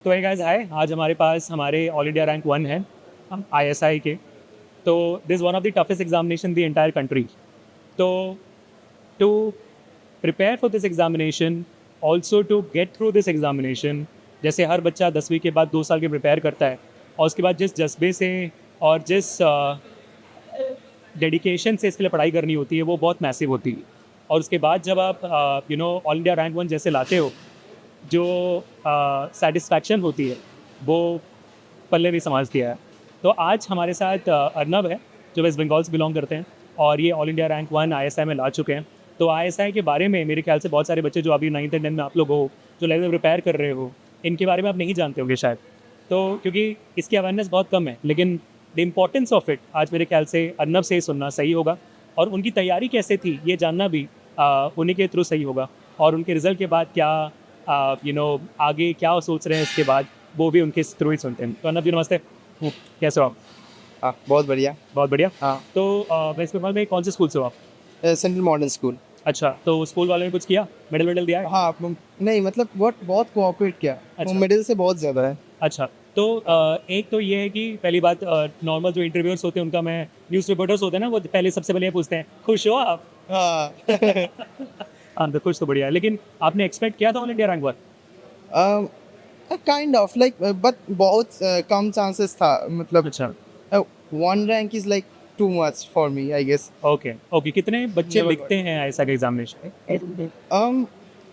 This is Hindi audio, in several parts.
तो है गाइस, हाय। आज हमारे पास हमारे ऑल इंडिया रैंक 1 है, हम आईएसआई के। तो this one of the toughest examination the entire country. तो to prepare for this examination, also to get through this examination, जैसे हर बच्चा 10वीं के बाद 2 साल के प्रिपेयर करता है, और उसके बाद जिस जज्बे से और जिस डेडिकेशन से इसके लिए पढ़ाई करनी होती है वो बहुत मैसिव होती है। और उसके बाद जब आप ऑल इंडिया रैंक 1 जैसे लाते हो, जो सेटिस्फैक्शन होती है वो पल्ले भी समझ दिया है। तो आज हमारे साथ अर्नब है, जो वेस्ट बंगाल से बिलोंग करते हैं, और ये ऑल इंडिया रैंक 1 आईएसआई में ला चुके हैं। तो आईएसआई के बारे में मेरे ख्याल से बहुत सारे बच्चे जो अभी 9th एंड 10th में आप लोग हो, जो लेवल प्रिपेयर कर रहे हो, इनके बारे में आप नहीं जानते होंगे शायद। तो क्योंकि इसकी अवेयरनेस बहुत कम है, लेकिन द इम्पॉर्टेंस ऑफ इट आज मेरे ख्याल से अर्नब से ही सुनना सही होगा। और उनकी तैयारी कैसे थी ये जानना भी उन्हीं के थ्रू सही होगा। और उनके रिजल्ट के बाद क्या आगे क्या सोच रहे हैं इसके बाद, वो भी उनके थ्रू ही सुनते हैं। तो अर्नब जी, नमस्ते। कैसे हो आप? हाँ, बहुत बढ़िया। बहुत बढ़िया। हाँ। तो वेस्ट बंगाल में कौन से स्कूल से हो आप? Central modern school. अच्छा, तो स्कूल वालों ने कुछ किया, मेडल वेडल दिया है? हाँ, नहीं मतलब बहुत कोऑपरेट किया। अच्छा। वो मेडल से बहुत ज़्यादा है। अच्छा, तो एक तो ये है कि पहली बात, नॉर्मल जो इंटरव्यूअर्स होते हैं उनका, मैं न्यूज़ रिपोर्टर्स होते हैं ना, वो पहले सबसे पहले ये पूछते हैं, खुश हो आप? हाँ। हाँ, तो खुश तो बढ़िया है, लेकिन आपने एक्सपेक्ट किया था all India rank 1? Kind of like but बहुत कम चांसेस था, मतलब अच्छा, 1 rank is like too much for me, I guess. Okay okay. कितने बच्चे Never लिखते हैं ऐसा का examination?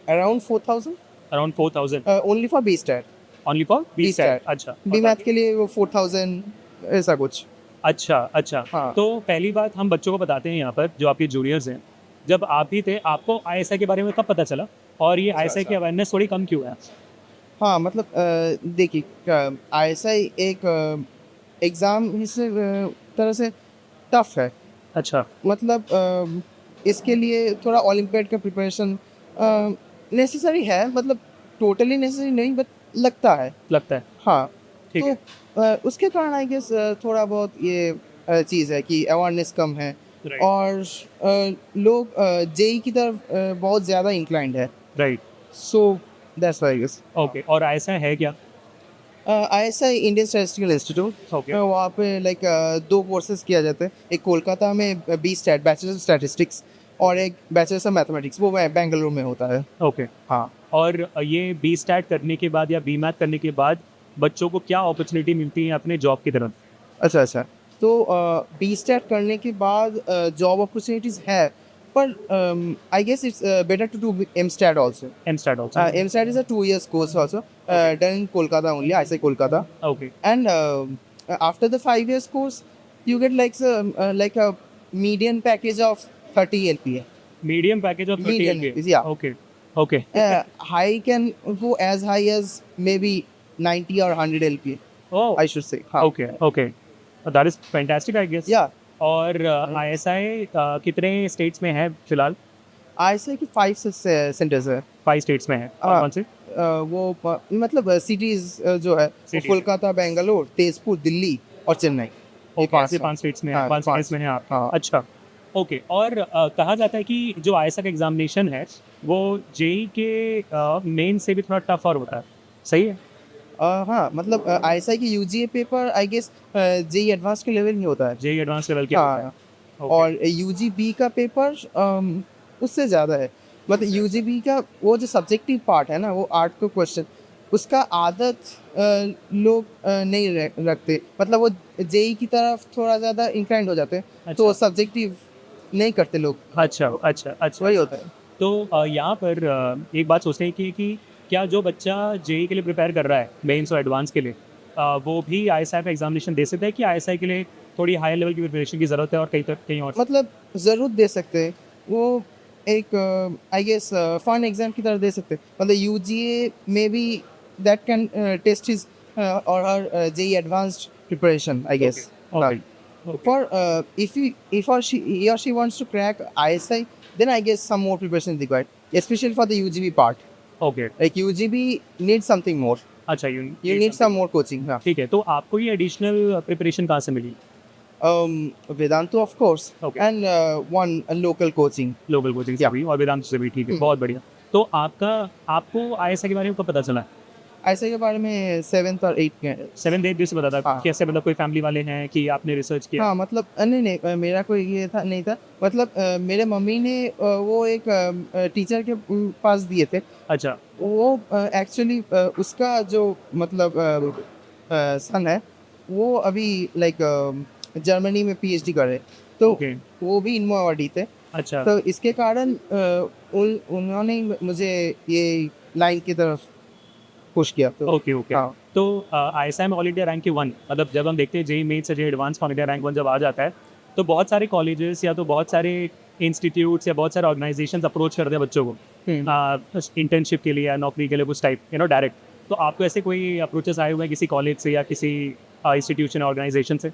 Around 4,000 around 4000 only for B stat. Only for B B stat? Stat अच्छा, बी और मैथ बाकी? के लिए वो 4,000 ऐसा कुछ। अच्छा अच्छा। हाँ। तो पहली बात हम बच्चों को बताते हैं यहाँ पर, जो आपके जूनियर्स हैं, जब आप ही थे, आपको आईएसआई के बारे में कब पता चला, और ये आईएसआई की अवेयरनेस थोड़ी कम क्यों है? हाँ, मतलब देखिए, आईएसआई एक एग्ज़ाम इस तरह से टफ है। अच्छा, मतलब इसके लिए थोड़ा ओलंपियाड का प्रिपरेशन नेसेसरी है, मतलब टोटली नेसेसरी नहीं, बट लगता है। लगता है। हाँ, ठीक तो है। उसके कारण आई गेस थोड़ा बहुत ये चीज़ है कि अवेयरनेस कम है। राइट और लोग जेई की तरफ बहुत ज़्यादा इंक्लाइंड है। Right. So that's why I guess. Okay, और आईएसआई है क्या? ISI Indian Statistical Institute, okay. वहाँ पे लाइक 2 कोर्सेज किया जाता है। एक कोलकाता में B stat bachelor of statistics, और एक बैचलर ऑफ मैथमेटिक्स, वो बेंगलुरु में होता है। ओके। हाँ। और ये बी स्टैट करने के बाद या बी मैथ करने के बाद बच्चों को क्या अपॉर्चुनिटी मिलती है अपने जॉब की तरफ? अच्छा अच्छा। तो बी स्टैट करने के बाद जॉब अपॉर्चुनिटीज़ है, पर I guess it's better to do M stat also. M stat also? M stat is a 2 years course also, done in Kolkata only, IISc Kolkata. Okay. And after the 5 years course, you get like a median package of 30 LPA. Medium package of 30 Median LPA? is, yeah. Okay okay. High can go as high as maybe 90 or 100 LPA, oh, I should say. हाँ. Okay okay, that is fantastic I guess. Yeah. और आईएसआई कितने स्टेट्स में है फिलहाल? IISc की 5 centers है। 5 स्टेट्स में है। और हाँ। कौन से? मतलब सिटीज जो है वो Cities. कोलकाता, बेंगलोर, तेजपुर, दिल्ली और चेन्नई। ये पाँच से हैं। 5 स्टेट्स में है, हाँ, 5 पाँच। स्टेट्स में है आप? हाँ। अच्छा, ओके। और कहा जाता है कि जो आईएसआई का एग्जामिनेशन है वो जेई के मेन से भी थोड़ा टफ और होता है, सही है? हाँ, मतलब आईएसआई की UGA paper I guess JEE advance के लेवल ही होता है। जेई एडवांस लेवल के हाँ। होता है। ओके। और यूजीबी का पेपर उससे ज़्यादा है। मतलब यूजीबी का वो जो सब्जेक्टिव पार्ट है ना, वो 8 को क्वेश्चन, उसका आदत लोग नहीं रखते। मतलब वो जेई की तरफ थोड़ा ज़्यादा इंक्लाइंड हो जाते हैं, तो अच्छा। सब्जेक्टिव नहीं करते लोग। अच्छा अच्छा अच्छा। वही होता है। तो यहाँ पर एक बात सोचने की कि क्या जो बच्चा जेई के लिए प्रिपेयर कर रहा है, मेंस और एडवांस के लिए, वो भी आईएसआई का एग्जामिनेशन दे सकता है, कि आईएसआई के लिए थोड़ी हाई लेवल की प्रिपरेशन की ज़रूरत है और कहीं और? मतलब ज़रूर दे सकते हैं। वो एक आई गेस फन एग्जाम की तरह दे सकते हैं। मतलब यूजीए में भी that can test his or her JEE advanced preparation, I guess. Okay For if he or she wants to crack ISI, then I guess some more preparation is required, especially for the UGB part. Okay. Like UGB needs something more. अच्छा, You need some more coaching. Yeah. ठीक है। तो आपको ये एडिशनल प्रिपरेशन कहाँ से मिली? Vedantu, of course, Okay. and one local coaching. Local coaching से Yeah. भी और वेदांत से भी, ठीक है, बहुत बढ़िया। तो आपको आईएसआई के बारे में कब पता चला? ऐसे के बारे में 7th और 8th के हैं। 7 8 से बता था हाँ। कैसे, मतलब कोई फैमिली वाले हैं कि आपने रिसर्च किया? हाँ, मतलब नहीं, नहीं मेरा कोई ये था नहीं था, मतलब मेरे मम्मी ने वो एक टीचर के पास दिए थे। अच्छा, वो एक्चुअली उसका जो मतलब सन है, वो अभी लाइक जर्मनी में पीएचडी कर रहे, तो ओके, वो भी इनमोवाडी थे। अच्छा, तो इसके कारण उन्होंने ही मुझे ये लाइन की तरफ पुश किया। तो ओके, ओके। हाँ, तो आईएसआई में ऑल इंडिया रैंक के 1, मतलब जब हम देखते हैं जेईई मेन्स से JEE advance all India rank 1 जब आ जाता है, तो बहुत सारे कॉलेजेस या तो बहुत सारे इंस्टीट्यूट्स या बहुत सारे ऑर्गेनाइजेशंस अप्रोच करते हैं बच्चों को इंटर्नशिप के लिए या नौकरी के लिए कुछ टाइप डायरेक्ट। तो आपको ऐसे कोई अप्रोचेस आए हुए हैं किसी कॉलेज से या किसी इंस्टीट्यूशन ऑर्गेनाइजेशन से?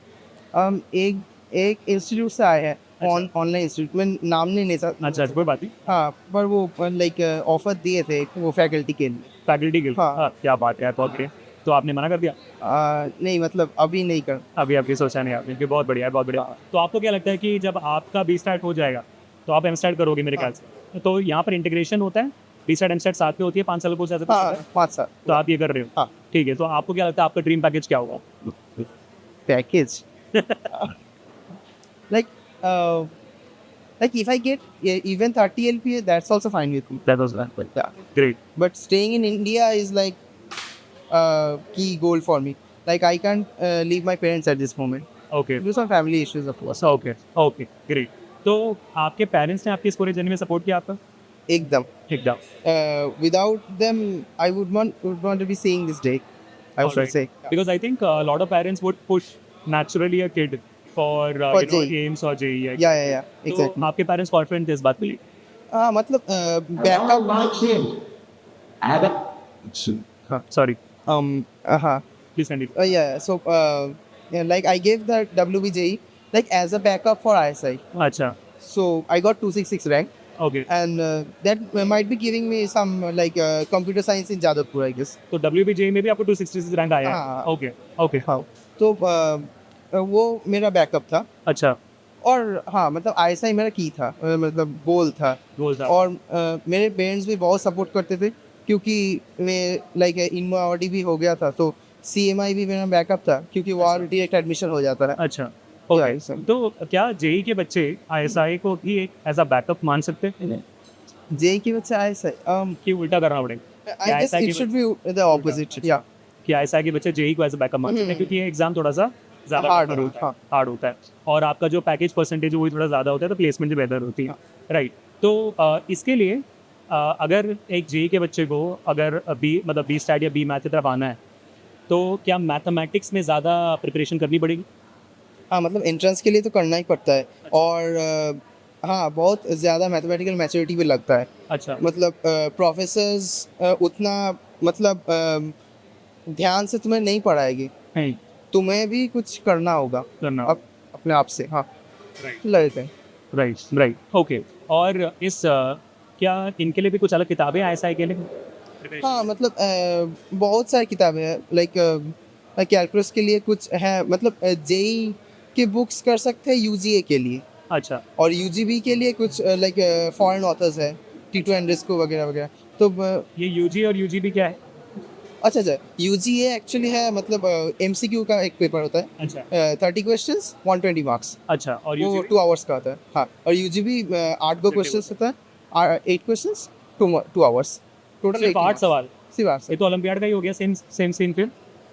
एक एक इंस्टीट्यूट से आए हैं, अच्छा। ऑनलाइन इंस्टीट्यूट में नाम नहीं ले सकता। अच्छा, कोई बात नहीं। हाँ, पर वो लाइक ऑफर दिए थे वो फैकल्टी के लिए। फैकल्टी गिल्ड, हाँ। हाँ, क्या बात है यार, बहुत बढ़िया। तो आपने मना कर दिया? नहीं, मतलब अभी नहीं कर। अभी आपकी सोचा नहीं आपने कि बहुत बढ़िया है, बहुत बढ़िया। हाँ। तो आपको क्या लगता है कि जब आपका बी स्टार्ट हो जाएगा तो आप एम स्टार्ट करोगे मेरे ख्याल से, तो यहाँ पर इंटीग्रेशन होता है, बी स्टार्ट एम स्टार्ट साथ में होती है 5 साल कोर्स ऐसा कुछ होता हाँ, है? 5 साल। तो आप ये कर रहे हो? हाँ। ठीक है, तो आपको क्या लगता है आपका ड्रीम पैकेज क्या होगा? Package like like if I get even 30 LPA, that's also fine with me. That was that. Yeah. Great. But staying in India is like key goal for me. Like I can't leave my parents at this moment. Okay. Due to some family issues, of course. Okay. Okay. Great. तो आपके पेरेंट्स ने आपकी इस पूरे जर्नी में सपोर्ट किया आपका? एकदम. एकदम. Without them, I would want to be seeing this day. I should Alright. say. Because I think a lot of parents would push naturally a kid for JEE. AIMS or JEE. Yeah. Exactly. तो आपके पेरेंट्स कॉन्फिडेंट थे इस बात के लिए? हाँ, मतलब बैकअप. Sorry. हाँ. Please continue. Yeah. So yeah, like I gave the WBJE like as a backup for ISI. अच्छा. So I got 266 rank, Okay. and that might be giving me some like computer science in Jadavpur, I guess. तो WBJ में भी आपको 266 रैंक आया है? हाँ। ओके, ओके, हाँ. तो वो मेरा बैकअप था. अच्छा, और हाँ, मतलब ISI मेरा की था, मतलब गोल था. गोल था। और मेरे पेरेंट्स भी बहुत सपोर्ट करते थे, क्योंकि मैं लाइक इनमोवाडी भी हो गया था, तो CMI भी मेरा बैकअप था, क्योंकि वहाँ डायरेक्ट एडमिशन हो जाता है. अच्छा, ओके। Yeah, तो क्या जेई के बच्चे आईएसआई को भी एक एज अ बैकअप मान सकते हैं JEE की वजह से ISI. कि उल्टा करना पड़ेगा? I guess ISI it should be the opposite. Yeah. कि आईएसआई के बच्चे जेई को एज अ बैकअप मान सकते हैं, क्योंकि ये एग्जाम थोड़ा सा ज़्यादा Hard tougher होता है, हाँ. हार्ड होता है, और आपका जो पैकेज परसेंटेज वही थोड़ा ज़्यादा होता है, तो प्लेसमेंट भी बेहतर होती है, राइट? तो इसके लिए अगर एक जेई के बच्चे को अगर बी स्टैट या बी मैथ की तरफ आना है, तो क्या मैथमेटिक्स में ज़्यादा प्रिपरेशन करनी पड़ेगी? हाँ, मतलब एंट्रेंस के लिए तो करना ही पड़ता है. और हाँ, बहुत ज़्यादा मैथमेटिकल मैच्योरिटी भी लगता है. अच्छा, मतलब प्रोफेसर्स उतना मतलब ध्यान से तुम्हें नहीं पढ़ाएगी, नहीं तुम्हें भी कुछ करना होगा करना, अपने आप से. हाँ, राइट, लगता है. Right, okay. और इस क्या इनके लिए भी कुछ अलग किताबें हैं आईएसआई के लिए? हाँ, मतलब बहुत सारी किताबें हैं. लाइक कैलकुलस के लिए कुछ है, मतलब JEE की बुक्स कर सकते हैं UGA के लिए, अच्छा, और UGB के लिए कुछ लाइक फॉरेन ऑथर्स है, टीटू एंड्रेस्को वगैरह वगैरह. तो ये यूजी और यूजीबी क्या है? अच्छा, UGA एक्चुअली है, मतलब MCQ का एक पेपर होता है. अच्छा, 30 क्वेश्चंस 120 मार्क्स. अच्छा, और वो यूजीबी 2 आवर्स का होता है. हाँ, और UGB 8 गो क्वेश्चंस होता है, 8 क्वेश्चंस 2 आवर्स टोटल. सिर्फ 8 सवाल? सिर्फ 8. ये तो ओलंपियाड का ही हो गया, सेम सीन फिर।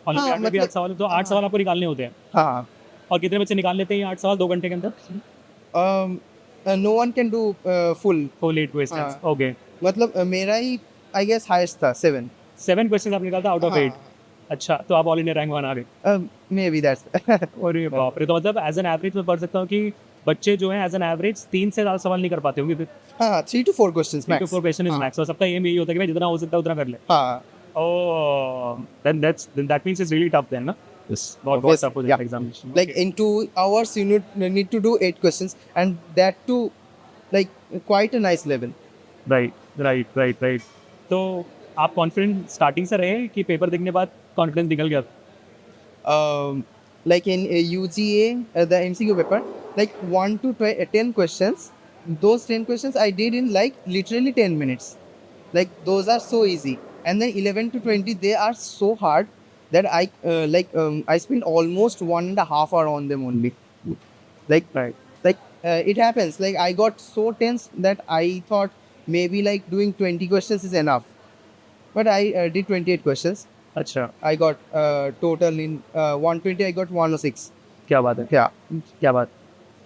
ओलंपियाड में भी 8 मतलब- सवाल, तो 8 सवाल आपको निकालने होते हैं, हाँ. और कितने बच्चे निकाल लेते हैं ये 8 सवाल 2 घंटे के अंदर? No one can do full. Full 8 questions, हाँ. ओके। मतलब मेरा ही आई गेस हाईएस्ट था 7. 7 क्वेश्चंस आप निकालते आउट ऑफ 8? अच्छा, तो आप ऑल इंडिया रैंक 1 आ गए। May be that's. अरे बाप रे! तो मतलब एज एन एवरेज मैं पढ़ सकता हूँ कि बच्चे जो हैं एज एन एवरेज 3 से ज़्यादा सवाल नहीं कर पाते होंगे फिर? हाँ, 3 to 4 questions 3 to max. 4 question is max, और सबका एम यही होता है कि भाई जितना हो सकता है उतना कर ले। हाँ. ओह, then that means it's really tough then, ना? बहुत Obvious, tough हो yeah. जाता है examination. Like in 2 hours you need to do 8 questions, and that too like quite a nice level. Right. तो आप कॉन्फिडेंट स्टार्टिंग से रहे कि पेपर देखने के बाद कॉन्फिडेंस निकल गया? Like in UGA, the MCQ paper, like 1 to 10 questions. Those 10 questions I did in like literally 10 minutes. Like those are so easy. and then 11 to 20 they are so hard that I spent almost 1.5 hour on them only. Like Right. it happens. Like I got so tense that I thought maybe like doing 20 questions is enough, but I did 28 questions. अच्छा, I got total in 120. I got 106. क्या बात है, Yeah. क्या बात.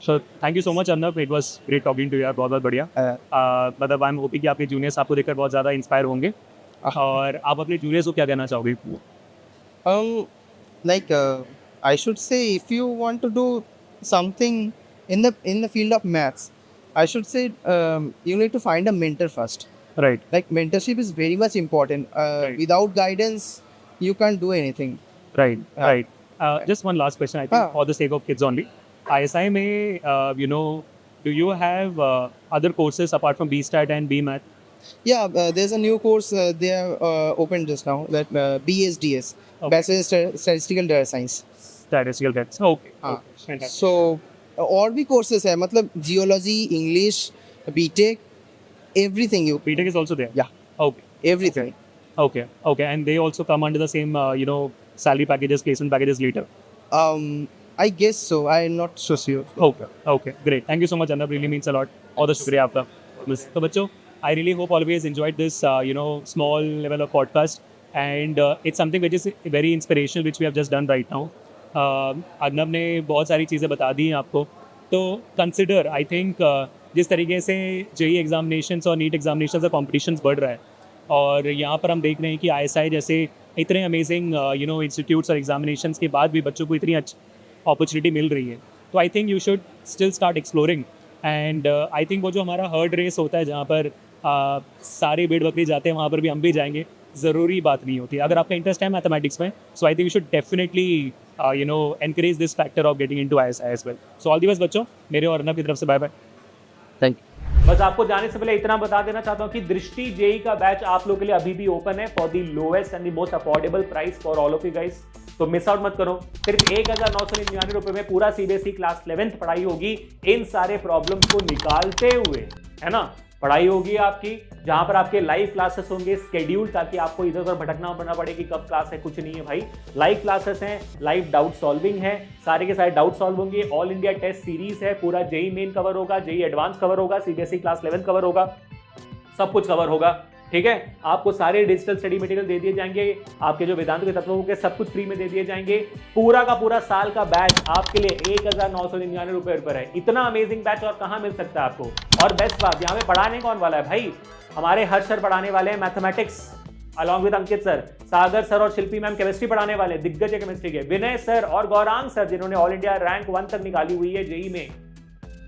So thank you so much Arnab, it was great talking to यार, बहुत बहुत बढ़िया. मतलब आई एम होपिंग कि आपके जूनियर्स आपको देखकर बहुत ज़्यादा इंस्पायर होंगे. और आप अपने जूनियर्स को क्या कहना चाहोगे? Like I should say, if you want to do something in the field of maths, I should say you need to find a mentor first. Right. Like mentorship is very much important. Right. Without guidance, you can't do anything. Right, Yeah. right. Just one last question, I think, Ah. for the sake of kids only. ISI में, do you have other courses apart from BStat and BMath? Yeah, there's a new course they have opened just now, that BSDS, Okay. Bachelor in Statistical Data Science. Statistical tests. Okay. हाँ. Okay. Fantastic. So और भी courses है, मतलब geology, English, BTech, everything you BTech is also there. yeah, Okay. everything. Okay. Okay. And they also come under the same, salary packages, placement packages later. I guess so. I'm not so sure. Okay. Okay. Great. Thank you so much, Arnab. Really means a lot. बहुत शुक्रिया आपका. बस तो बच्चों, I really hope always enjoyed this, small level of podcast, and it's something which is very inspirational, which we have just done right now. Arnab ने बहुत सारी चीज़ें बता दी हैं आपको. तो कंसिडर, आई थिंक, जिस तरीके से जेई एग्जामिनेशंस और नीट एग्जामिनेशंस का कॉम्पिटिशन्स बढ़ रहा है, और यहाँ पर हम देख रहे हैं कि ISI जैसे इतने अमेजिंग इंस्टीट्यूट्स और एग्जामिनेशंस के बाद भी बच्चों को इतनी अच्छी अपॉर्चुनिटी मिल रही है. तो आई think you should still start exploring. And I think वो जो हमारा हर्ड रेस होता है, जहाँ पर सारे भेड़ बकरी जाते हैं, वहाँ पर भी हम भी जाएंगे, ज़रूरी बात नहीं होती. अगर आपका इंटरेस्ट है मैथमेटिक्स में, so I think you should definitely encourage this factor of getting into ISI as well. So all the best बच्चों, मेरे और अर्नब की तरफ से बाय बाय. Thank you. बस आपको जाने से पहले इतना बता देना चाहता हूं कि दृष्टि जेई का बैच आप लोगों के लिए अभी भी ओपन है for the lowest and the most affordable price for all of you guys. तो मिस आउट मत करो. सिर्फ 1999 रुपए में पूरा सीबीएसई क्लास 11th पढ़ाई होगी, इन सारे प्रॉब्लम्स को निकालते हुए, है ना. पढ़ाई होगी आपकी, जहां पर आपके लाइव क्लासेस होंगे स्केड्यूल, ताकि आपको इधर उधर भटकना पड़ना पड़े कि कब क्लास है. कुछ नहीं है भाई, लाइव क्लासेस हैं, लाइव डाउट सॉल्विंग है, सारे के सारे डाउट सॉल्व होंगे. ऑल इंडिया टेस्ट सीरीज है, पूरा जेई मेन कवर होगा, जेई एडवांस कवर होगा, सीबीएसई क्लास 11 कवर होगा, सब कुछ कवर होगा. ठीक है, आपको सारे डिजिटल स्टडी मटेरियल दे दिए जाएंगे, आपके जो वेदांत के तत्वों के सब कुछ फ्री में दे दिए जाएंगे. पूरा का पूरा साल का बैच आपके लिए 1999 रुपए पर है. इतना अमेजिंग बैच और कहां मिल सकता है आपको. और बेस्ट बात, यहाँ पे पढ़ाने कौन वाला है भाई, हमारे हर्ष सर पढ़ाने वाले हैं mathematics along with Ankit sir, Sagar sir और शिल्पी मैम केमिस्ट्री पढ़ाने वाले, दिग्गज है केमिस्ट्री के, विनय सर और गौरांग सर जिन्होंने ऑल इंडिया रैंक 1 तक निकाली हुई है जेई में,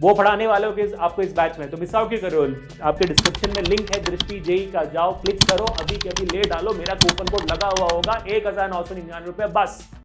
वो पढ़ाने वाले हो आपको इस बैच में. तो मिस आउट क्यों करो. आपके डिस्क्रिप्शन में लिंक है दृष्टि जेई का, जाओ क्लिक करो, अभी के अभी ले डालो. मेरा कूपन कोड लगा हुआ होगा 1999 रुपए बस.